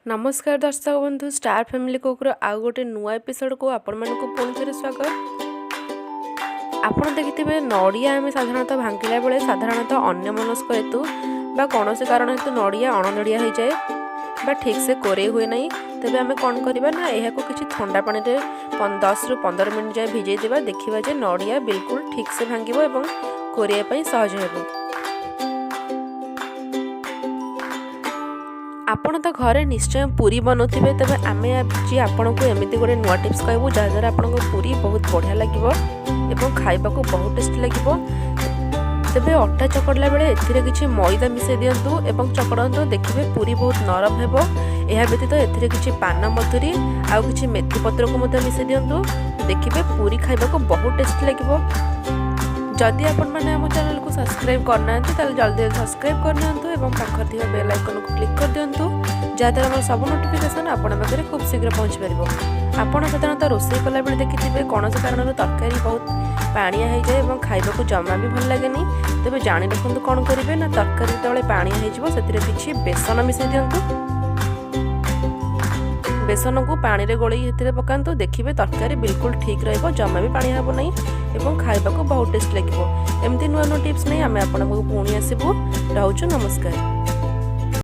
नमस्कार दर्शक बंधु स्टार फैमिली कुकर आउ गोटे नुआ एपिसोड को आपण मानक पुणी थे स्वागत। आपण देखिथिबे नड़िया आम साधारणतः भांगिला बेले साधारणतः अन्यमनस्क हेतु बा कौन से कारण हेतु नड़िया अणनड़िया हो जाए बा ठीक से कोरे हुए नहीं। तेबे आम कौन करबा ना यह को किछि ठंडा पानी रे 10 रु 15 मिनिट जाए भिजै देबा। देखिबा जे नड़िया बिल्कुल ठीक से भांगिबो एवं कोरिया पई सहज हेबो। आपण तो घरे निश्चय पूरी बनाऊे तेज आम आज आपन को एमती गोटे नुआ टिप्स कहूँ जहाँद्वारा आपन पूरी बहुत बढ़िया लगे एवं खाइबा को बहुत टेस्टी लगे। तेबे अटा चकड़ला बेले एथिरे किछि मैदा मिसै दियंतु एवं चकड़ंतु देखिबे पूरी बहुत नरम हेबो। एहा व्यतीत एथिरे किछि पान मधुरी आउ किछि मेथी पत्र को मते मिसै दियंतु देखिबे पूरी खाइबा को बहुत टेस्टी लगिबो। जदि आपण माने हम चैनल को सब्सक्राइब करना ताले जल्दी सब्सक्राइब करनियंतु एवं पाखर थिबा बेल आइकन को क्लिक कर दियंतु जहाँद्वारा हमर सब नोटिफिकेशन आपण पाखरे खूब शीघ्र पहुँच पारिबो। आपण साधारणतः रोषेई कला बेले देखिथिबे कौन से कारण तरकारी बहुत पानिया हो जाए और खाइबा को जमा भी भल लगे। तेज जानी रखु कौन करेंगे ना तरकारी जो पानिया हो किसी बेसन मिसई दिंतु। बेसन को पानी रे गोली पकातु देखिए तरकारी बिल्कुल ठीक रहिबो जमा भी पानी हेबो नहीं एवं खाइबा को बहुत टेस्ट लगिबो। एमती नुआ नुआ टिप्स नहीं आम आपको पुणी आसबू। रहूछु नमस्कार।